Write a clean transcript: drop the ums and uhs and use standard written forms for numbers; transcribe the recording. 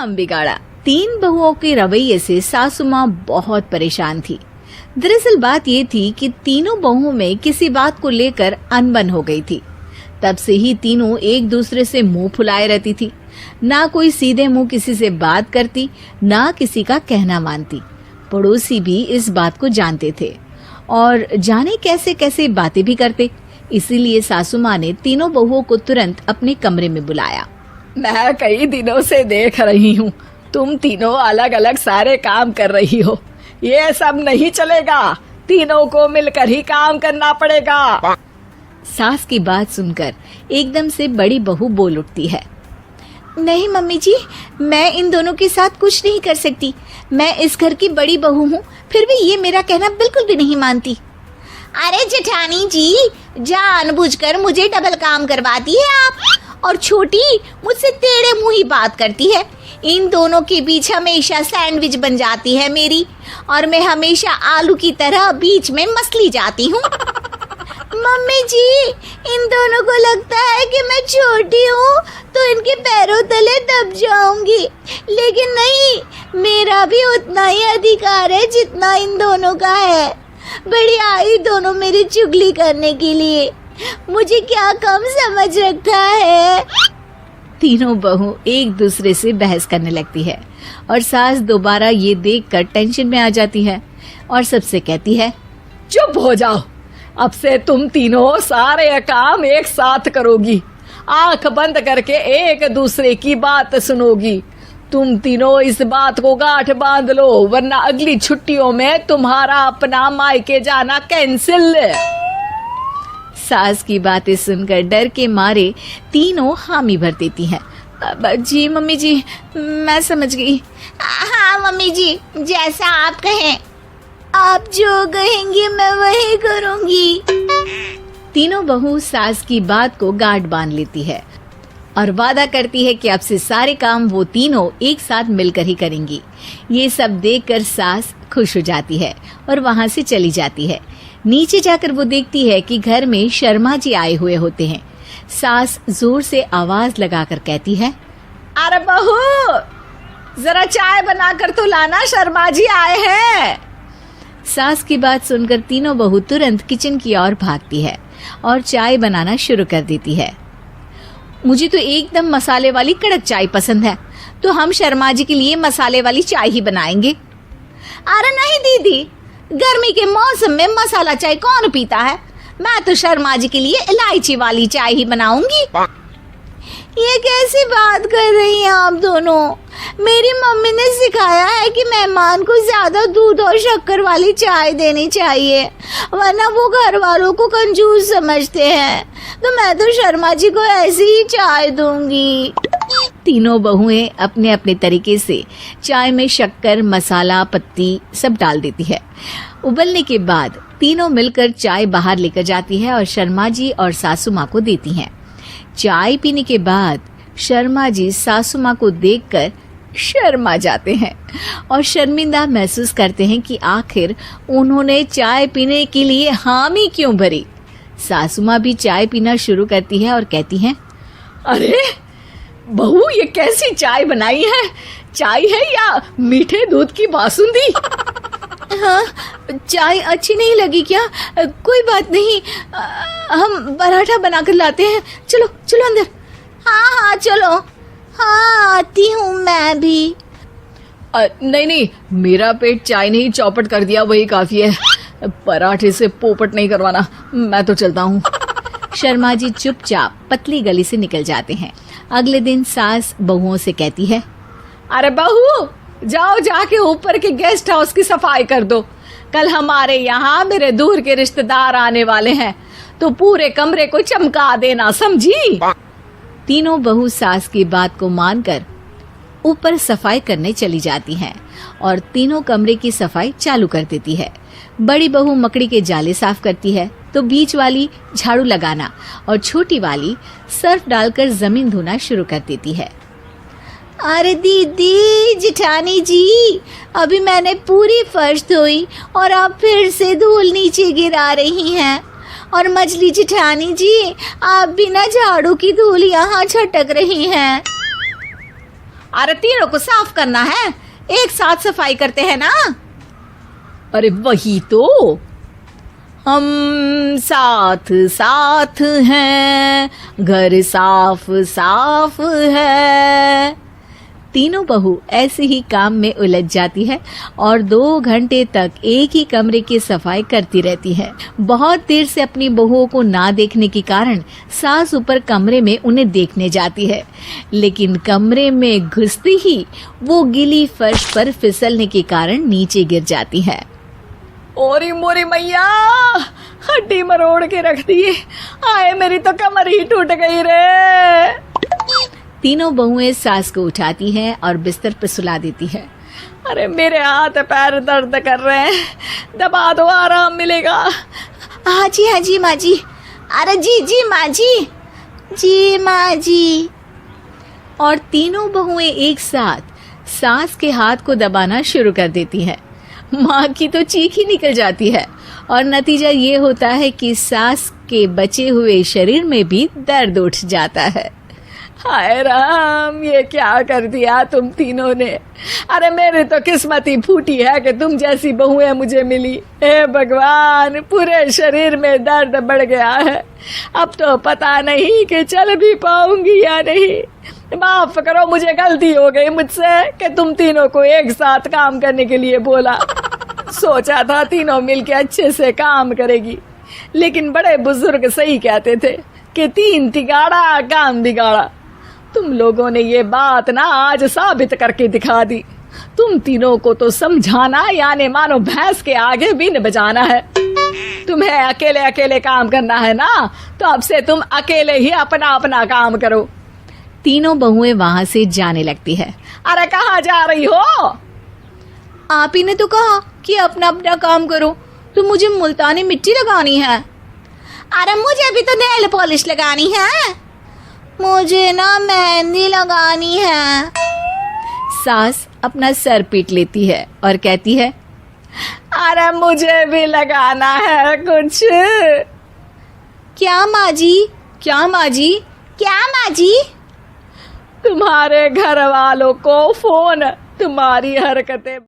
काम बिगाड़ा। 3 बहुओं के रवैये से सासू माँ बहुत परेशान थी। दरअसल बात ये थी कि तीनों बहुओं में किसी बात को लेकर अनबन हो गई थी। तब से ही तीनों एक दूसरे से मुंह फुलाए रहती थी। ना कोई सीधे मुंह किसी से बात करती, ना किसी का कहना मानती। पड़ोसी भी इस बात को जानते थे और जाने कैसे कैसे बातें भी करते। इसीलिए सासू माँ ने तीनों बहुओं को तुरंत अपने कमरे में बुलाया। मैं कई दिनों से देख रही हूँ, तुम तीनों अलग अलग सारे काम कर रही हो। ये सब नहीं चलेगा, तीनों को मिलकर ही काम करना पड़ेगा। सास की बात सुनकर एकदम से बड़ी बहू बोल उठती है। नहीं मम्मी जी, मैं इन दोनों के साथ कुछ नहीं कर सकती। मैं इस घर की बड़ी बहू हूँ, फिर भी ये मेरा कहना बिल्कुल भी नहीं मानती। अरे जेठानी जी, जानबूझकर मुझे डबल काम करवाती है आप, और छोटी मुझसे टेढ़े मुंह ही बात करती है। इन दोनों के बीच हमेशा सैंडविच बन जाती है मेरी, और मैं हमेशा आलू की तरह बीच में मसली जाती हूँ। मम्मी जी, इन दोनों को लगता है कि मैं छोटी हूँ तो इनके पैरों तले दब जाऊंगी, लेकिन नहीं, मेरा भी उतना ही अधिकार है जितना इन दोनों का है। बड़ी आई दोनों मेरी चुगली करने के लिए, मुझे क्या कम समझ रखा है। तीनों बहू एक दूसरे से बहस करने लगती है और सास दोबारा ये देखकर टेंशन में आ जाती है और सबसे कहती है, चुप हो जाओ, अब से तुम तीनों सारे काम एक साथ करोगी, आंख बंद करके एक दूसरे की बात सुनोगी। तुम तीनों इस बात को गांठ बांध लो, वरना अगली छुट्टियों में तुम्हारा अपना मायके जाना कैंसिल। सास की बातें सुनकर डर के मारे तीनों हामी भर देती हैं। जी मम्मी जी, मैं समझ गई। हाँ मम्मी जी, जैसा आप कहें। आप जो कहेंगी मैं वही करूंगी। तीनों बहू सास की बात को गांठ बांध लेती है और वादा करती है कि अब से सारे काम वो तीनों एक साथ मिलकर ही करेंगी। ये सब देखकर सास खुश हो जाती है और वहाँ से चली जाती है। नीचे जाकर वो देखती है कि घर में शर्मा जी आए हुए होते हैं। सास जोर से आवाज लगाकर कहती है, अरे बहू, जरा चाय बनाकर तो लाना, शर्मा जी आए हैं। सास की बात सुनकर तीनों बहू तुरंत किचन की ओर भागती है और चाय बनाना शुरू कर देती है। मुझे तो एकदम मसाले वाली कड़क चाय पसंद है, तो हम शर्मा जी के लिए मसाले वाली चाय ही बनाएंगे। अरे नहीं दीदी, गर्मी के मौसम में मसाला चाय कौन पीता है? मैं तो शर्मा जी के लिए इलायची वाली चाय ही बनाऊंगी। ये कैसी बात कर रही हैं आप दोनों? मेरी मम्मी ने सिखाया है कि मेहमान को ज्यादा दूध और शक्कर वाली चाय देनी चाहिए, वरना वो घर वालों को कंजूस समझते हैं। तो मैं तो शर्मा जी को ऐसी ही चाय दूंगी। तीनों बहुएं अपने अपने तरीके से चाय में शक्कर, मसाला, पत्ती सब डाल देती है। उबलने के बाद तीनों मिलकर चाय बाहर लेकर जाती है और शर्मा जी और सासू माँ को देती हैं। चाय पीने के बाद शर्मा जी सासू माँ को देखकर शर्मा जाते हैं और शर्मिंदा महसूस करते हैं कि आखिर उन्होंने चाय पीने के लिए हामी क्यों भरी। सासू माँ भी चाय पीना शुरू करती है और कहती हैं, अरे बहू, ये कैसी चाय बनाई है? चाय है या मीठे दूध की बासुंदी? हाँ, चाय अच्छी नहीं लगी क्या? कोई बात नहीं, हम पराठा बनाकर लाते हैं। चलो चलो अंदर। हाँ चलो। हाँ, आती हूँ मैं भी। नहीं, मेरा पेट चाय ने ही चौपट कर दिया, वही काफी है। पराठे से पोपट नहीं करवाना, मैं तो चलता हूँ। शर्मा जी चुपचाप पतली गली से निकल जाते हैं। अगले दिन सास बहुओं से कहती है, अरे बहू, जाओ जाके ऊपर के गेस्ट हाउस की सफाई कर दो। कल हमारे यहाँ मेरे दूर के रिश्तेदार आने वाले हैं, तो पूरे कमरे को चमका देना, समझी? तीनों बहू सास की बात को मानकर ऊपर सफाई करने चली जाती हैं और तीनों कमरे की सफाई चालू कर देती है। बड़ी बहू मकड़ी के जाले साफ करती है, तो बीच वाली झाड़ू लगाना और छोटी वाली सर्फ डालकर जमीन धोना शुरू कर देती है। अरे दीदी, जेठानी जी, अभी मैंने पूरी फर्श धोई और आप फिर से धूल नीचे गिरा रही हैं। और मछली जेठानी जी, आप बिना झाड़ू की धूल यहाँ छटक रही हैं। अरे तीनों को साफ करना है, एक साथ सफाई करते हैं ना। अरे वही तो, हम साथ साथ हैं, घर साफ साफ है। तीनों बहू ऐसे ही काम में उलझ जाती है और 2 घंटे तक एक ही कमरे की सफाई करती रहती है। बहुत देर से अपनी बहुओं को ना देखने के कारण सास ऊपर कमरे में उन्हें देखने जाती है, लेकिन कमरे में घुसती ही वो गीली फर्श पर फिसलने के कारण नीचे गिर जाती है। ओरी मोरी मैया, हड्डी मरोड़ के रख दी। आए मेरी तो कमर ही टूट गई रे। तीनों बहुएं सास को उठाती हैं और बिस्तर पर सुला देती है। अरे मेरे हाथ पैर दर्द कर रहे हैं, दबा दो, आराम मिलेगा। हाँ जी माँ जी। अरे जी माँ जी, जी माँ जी। और तीनों बहुएं एक साथ सास के हाथ को दबाना शुरू कर देती हैं। माँ की तो चीख ही निकल जाती है और नतीजा ये होता है कि सास के बचे हुए शरीर में भी दर्द उठ जाता है। हाय राम, ये क्या कर दिया तुम तीनों ने। अरे मेरी तो किस्मत ही फूटी है कि तुम जैसी बहुएं मुझे मिली। हे भगवान, पूरे शरीर में दर्द बढ़ गया है। अब तो पता नहीं कि चल भी पाऊंगी या नहीं। माफ करो, मुझे गलती हो गई मुझसे कि तुम तीनों को एक साथ काम करने के लिए बोला। सोचा था तीनों मिलके अच्छे से काम करेगी, लेकिन बड़े बुजुर्ग सही कहते थे कि 3 तिगाड़ा काम बिगाड़ा। तुम लोगों ने ये बात ना आज साबित करके दिखा दी। तुम तीनों को तो समझाना यानी मानो भैंस के आगे बीन बजाना है। तुम्हें अकेले अकेले काम करना है ना, तो अब से तुम अकेले ही अपना अपना काम करो। तीनों बहुएं वहां से जाने लगती है। अरे कहाँ जा रही हो? आप ही ने तो कहा कि अपना अपना काम तो मुझे मुल्तानी मिट्टी लगानी है। अरे मुझे भी तो नेल पॉलिश लगानी है, मुझे ना मेहंदी लगानी है। सास अपना सर पीट लेती है और कहती है, अरे मुझे भी लगाना है कुछ। क्या माँ जी? क्या माँ जी? क्या माँ जी? तुम्हारे घर वालों को फोन, तुम्हारी हरकतें